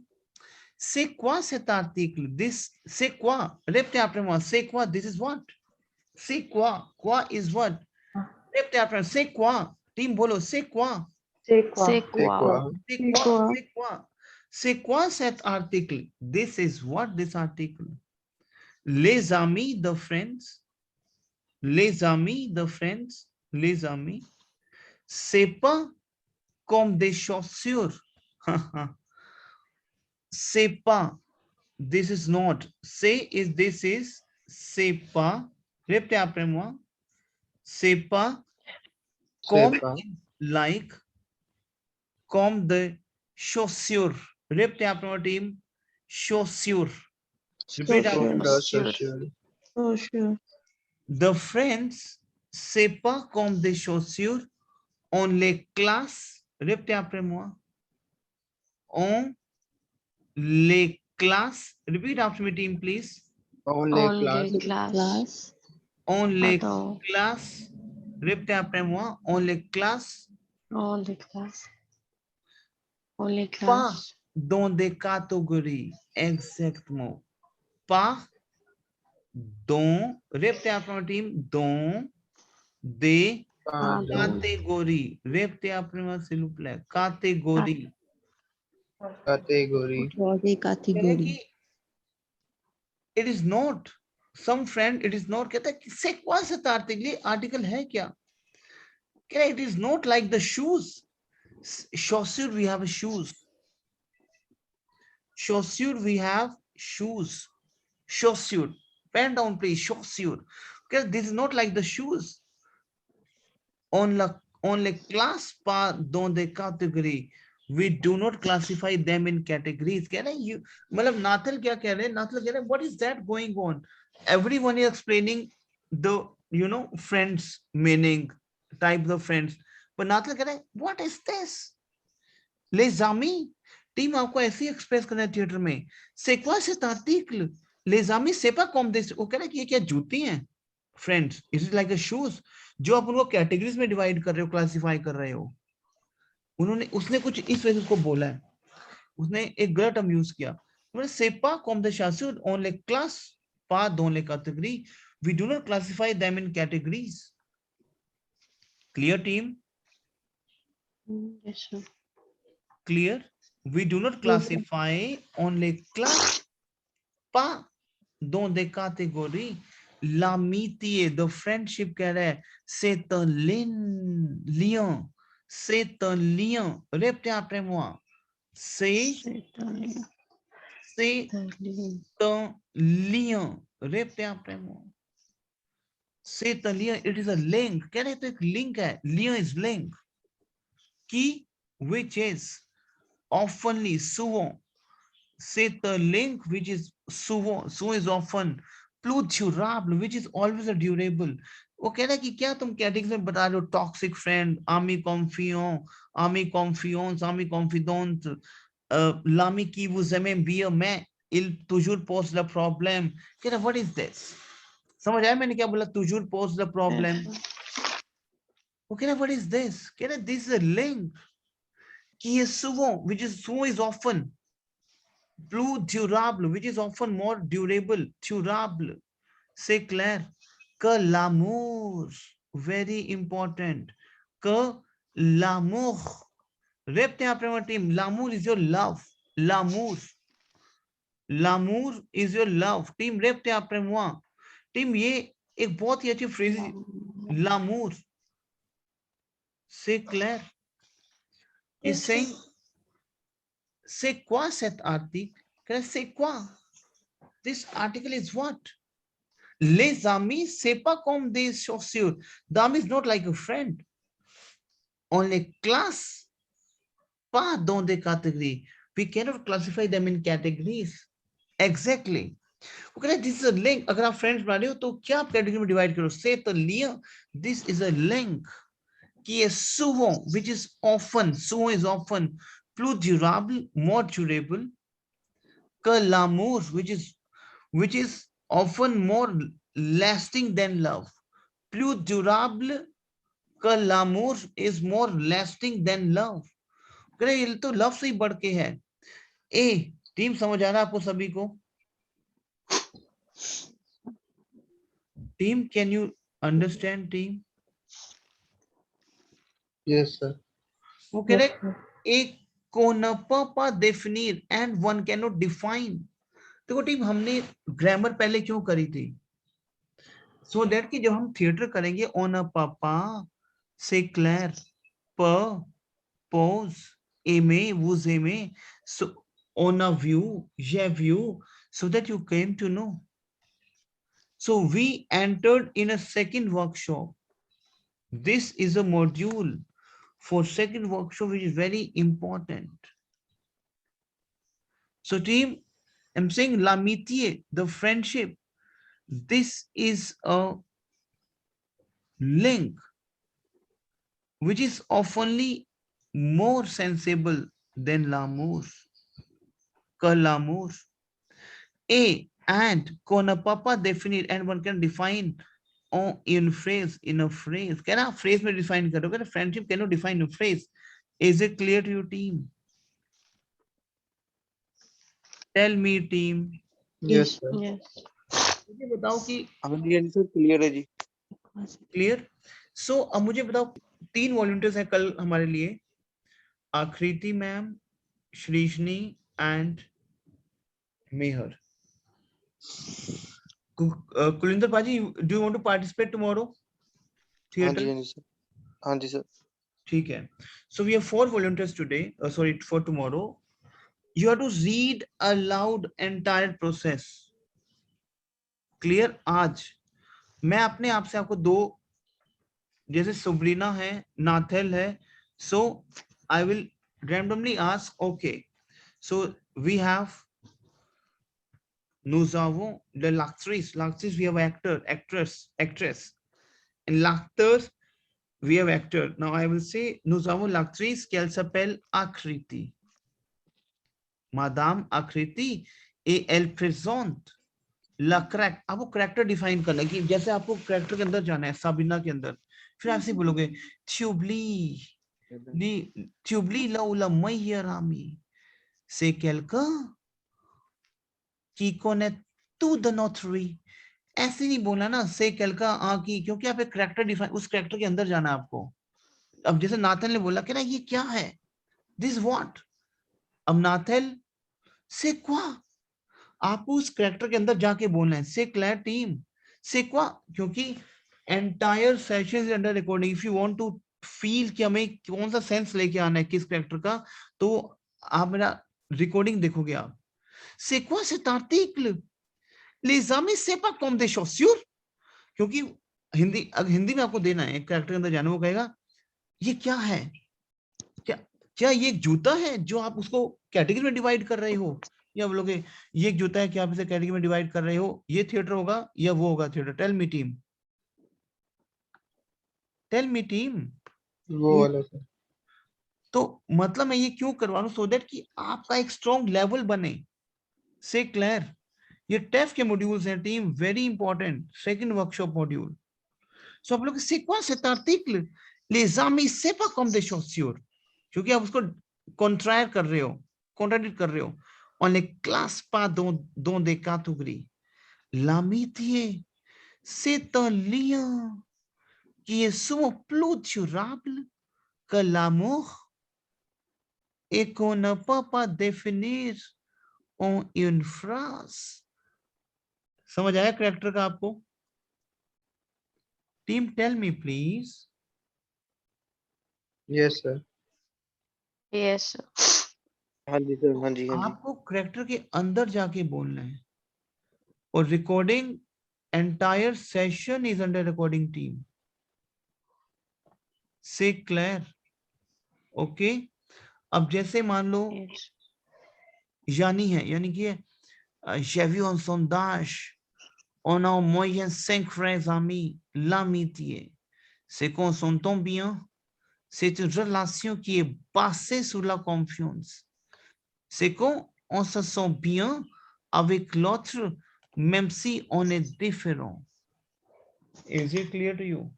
C'est quoi cet article? This, c'est quoi? Répétez après moi. C'est quoi? This is what? C'est quoi? Quoi is what? Répétez après. C'est quoi? Team bolo. C'est quoi? C'est quoi? C'est quoi? C'est quoi? C'est quoi? C'est quoi cet article? This is what this article. Les amis, the friends. Les amis, the friends. Les amis. C'est pas comme des chaussures. C'est pas. This is not. C'est is this is. C'est pas. Répétez après moi. C'est pas comme like, comme the chaussure. Répétez après moi team. Chaussure. Repeat after me. Oh, sure. The friends, c'est pas comme des chaussures. On les classe. Répétez après moi. On les classe. Repeat after me team please. On Only les class. On les Attends. classe. Répétez après moi. On les classe. Only class. Only Pas class. dans des catégories. Exactement. Pas dans, répétez après moi team, dans des catégories. Répétez après moi s'il vous plaît. Catégorie. category. category. It is not. Some friend, it is not. कहता है से क्या cet article? Article है क्या? क्या it is not like the shoes. Chaussure we have shoes. Chaussure we have shoes. Chaussure. Pen down please. Chaussure. Because this is not like the shoes. On les classe pas dans des catégories. We do not classify them in categories. कह रहे हैं you, मतलब नाथल क्या कह रहे हैं? नाथल कह रहे हैं what is that going on? Everyone is explaining the, you know, friends meaning, type the friends. पर नाथल कह रहा है what is this? Les amis, team आपको ऐसे एक्सप्रेस करना है थिएटर में. C'est quoi cet article? Les amis, c'est pas comme this. वो कह रहा है कि ये क्या जूती हैं? Friends, it is like a shoes. जो आप उनको कैटेगरीज में डिवाइड कर रहे हो, क्लासिफाई कर रहे हो. उसने कुछ इस वजह से उसको बोला है. उसने एक गलत टर्म यूज किया. C'est pas comme the chasseurs, on les classe pas dans les catégories. We do not classify them in categories. Clear, team? Yes, sir. Clear? We do not classify on les classe pas dans des catégories. L'amitié, the friendship कह रहा है, c'est un lien. C'est un lien. Répétez après moi. C'est un lien. Répétez après moi. C'est un lien. It is a link. कह रहे हैं तो एक link है. Lien is link. Qui, which is oftenly, souvent. C'est un link which is souvent. Souvent is often. Plus durable, which is always a durable. वो कह रहा है कि क्या तुम कैटेगरी में बता रहे हो? टॉक्सिक फ्रेंड, आमी कॉन्फियों, आमी कॉन्फियोंस, आमी confident, l'ami qui vous aime bien, mais il toujours pose le problème. कह रहा what is this? समझ आया मैंने क्या बोला? toujours pose the problem. वो कह रहा what is this? कह रहा this is a link qui est souvent, which is souvent is often. Plus durable, which is often more durable. Durable. C'est clair. Que l'amour, very important. Que l'amour. Répétez après ma team. L'amour is your love. L'amour. L'amour is your love. Team, répétez après moi. Team, ये एक बहुत ही अच्छी phrase है. L'amour. C'est clair. Is saying, c'est quoi cet article? C'est quoi? This article is what? Les amis, c'est pas comme des chaussures. The ami is not like a friend. On les classe pas dans des catégories. We cannot classify them in categories. Exactly. Okay, this is a link. अगर आप friends बना रहे हो तो क्या आप category में divide करो? C'est un lien. This is a link qui est souvent, which is often, souvent is often, plus durable, more durable que l'amour, which is often more lasting than love. Plus durable que l'amour is more lasting than love. ये तो love से ही बढ़ के है. ए team समझ आ रहा है आपको सभी को? Team, can you understand team? Yes, sir. वो कह रहे एक को न पापा definir and one cannot define. देखो टीम, हमने ग्रामर पहले क्यों करी थी? सो दैट कि जब हम थिएटर करेंगे ऑन अ पापा से क्लैर प पोज एमे वुज एमे सो on a view, yeah view, so that you came to know. So we entered in a second workshop. This is a module for second workshop, which is very important. So team, I'm saying l'amitié, the friendship, this is a link which is oftenly more sensible than l'amour. Que l'amour. A and kona papa definite, and one can define in phrase, in a phrase. Can a phrase में define करोगे? ना friendship cannot define a phrase. Is it clear to your team? Tell me team. Yes, sir. Yes. मुझे बताओ कि answer clear है जी. Clear. सो अब मुझे बताओ, 3 वॉलंटियर्स हैं कल हमारे लिए. Aakriti ma'am, Srijani and Mehar. कुलिंदर पाजी, do you want to participate tomorrow? हाँ जी सर. हाँ जी सर. ठीक है. So we have 4 volunteers today. Sorry, for tomorrow. You have to read aloud entire process. Clear? आज मैं अपने आप से आपको 2, जैसे सुब्रीना है, नाथेल है, so I will randomly ask. Okay, so we have nous avons the l'actrice, we have actor, actress, and l'acteurs We have actor. Now I will say nous avons l'actrice qu'elle s'appelle Akriti. Madame Akriti et elle présente la crack. आपको character define करना है कि जैसे आपको character के अंदर जाना है साबिना के अंदर, फिर आप ऐसे बोलोगे tu oublies là où la meilleure amie c'est quelqu'un qui connaît tout de notre vie. ऐसे नहीं बोला ना से quelqu'un की, क्योंकि आप एक करेक्टर डिफाइन, उस करेक्टर के अंदर जाना है आपको. अब जैसे नाथन ने बोला कि ना ये क्या है, दिस व्हाट. अब नाथन से क्या, आपको उस करेक्टर के अंदर जाके बोलना है. से क्लैर टीम से क्या, क्योंकि entire session is under recording. If you want to feel कि हमें कौन सा सेंस लेके आना है किस करेक्टर का, तो आप मेरा रिकॉर्डिंग देखोगे आप. से क्या cet article les amis c'est pas comme des chaussures, क्योंकि हिंदी में आपको देना है करेक्टर के अंदर जाने, वो कहेगा ये क्या है, क्या ये एक जूता है जो आप उसको कैटेगरी में डिवाइड कर रहे हो, या बोलोगे ये एक जूता है कि आप इसे कैटेगरी में डिवाइड कर रहे हो, ये थिएटर होगा या वो होगा थिएटर. Tell me team. वो वाला सर. तो मतलब मैं ये क्यों करवा रहा हूं, सो दैट कि आपका एक स्ट्रॉन्ग लेवल बने. से क्लियर, ये टेफ के मॉड्यूल्स हैं team, very important, second workshop module. So आप लोग c'est quoi cet article les amis c'est pas comme des chaussures, क्योंकि आप उसको कॉन्ट्रायर कर रहे हो, कॉन्ट्राडिक्ट कर रहे हो. On les classe pas dans des catégories. L'amitié c'est un lien qui est souvent plus durable que l'amour et qu'on ne peut pas définir en une phrase. समझ आया करेक्टर का आपको? Team tell me please. Yes sir. Yes. हाँ जी sir, हाँ जी, हाँ जी. आपको character के अंदर जाके बोलना है, और recording entire session is under recording team. से क्लियर? ओके. अब जैसे मान लो Yes. यानी है, यानी कि j'ai vu un sondage, on a en moyenne 5 frères amis. L'amitié, c'est qu'on s'entend bien, c'est une relation qui est basée sur la confiance. C'est qu'on se sent bien avec l'autre, même si on est différent. Is it clear to you?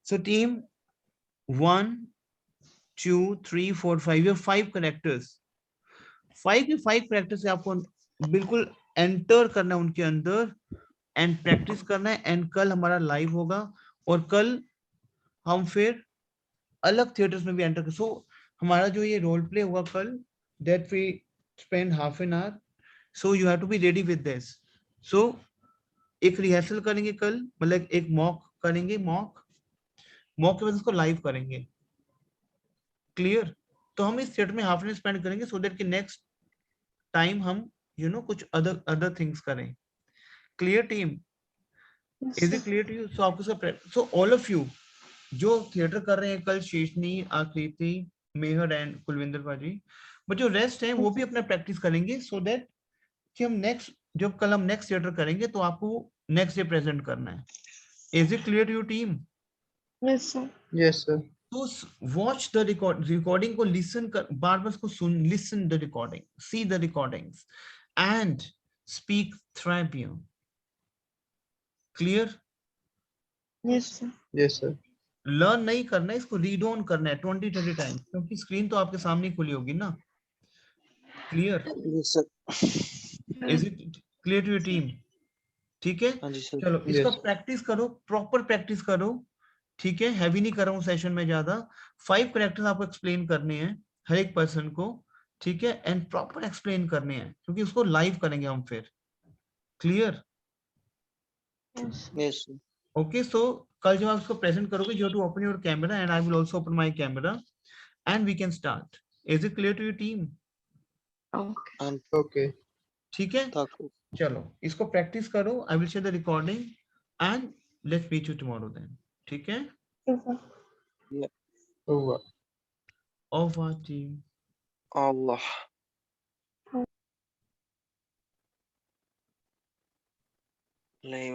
So team 1, 2, 3, 4, 5, you have 5 characters. 5 के 5 characters से आपको बिल्कुल enter करना है उनके अंदर and practice करना है. एंड कल हमारा लाइव होगा, और कल हम फिर अलग थिएटर्स में भी एंटर कर. सो हमारा जो ये रोल प्ले होगा कल, that we spend half an hour. So you have to be ready with this. So एक रिहर्सल करेंगे कल, मतलब एक मॉक करेंगे, मॉक के बाद उसको लाइव करेंगे. क्लियर? तो हम इस थिएटर में हाफ एन आवर स्पेंड करेंगे, सो दैट कि नेक्स्ट टाइम हम कुछ अदर थिंग्स करें. Clear team? Is it clear to you? So आपको सो ऑल ऑफ यू जो थिएटर कर रहे हैं कल, शेषनी, आकृति, मेहर एंड कुलविंदर पाजी, बट जो रेस्ट है वो भी अपना प्रैक्टिस करेंगे, सो दैट कि हम नेक्स्ट, जब कल हम नेक्स्ट थिएटर करेंगे तो आपको नेक्स्ट डे प्रेजेंट करना है. Is it clear to you team? Yes, sir. Yes sir. तो वॉच द रिकॉर्डिंग को लिसन कर, बार बार उसको सुन, listen the recording, see the recordings and speak थ्रेबियन. Clear? Yes, sir. Yes sir. Learn नहीं करना है, इसको रीड ऑन करना है 20-30 टाइम्स, क्योंकि स्क्रीन तो आपके सामने खुली होगी ना. Clear? Yes sir. Is it clear to your team? ठीक है, हाँ जी सर. चलो इसका Yes. प्रैक्टिस करो, प्रॉपर प्रैक्टिस करो. ठीक है, हैवी नहीं कर रहा हूँ सेशन में ज्यादा. 5 कैरेक्टर्स आपको एक्सप्लेन करने हैं हर एक पर्सन को. ठीक है, एंड प्रॉपर एक्सप्लेन करने हैं, क्योंकि उसको लाइव करेंगे हम फिर. Clear? Yes. Yes sir. Okay. So कल जब आप उसको प्रेजेंट करोगे, you have to open your camera and I will also open my camera and we can start. Is it clear to your team? Okay. Okay. ठीक है, चलो इसको practice करो. I will share the recording and let's meet you tomorrow then. ठीक है, Yes, sir. Over. Over team. अल्लाह. नहीं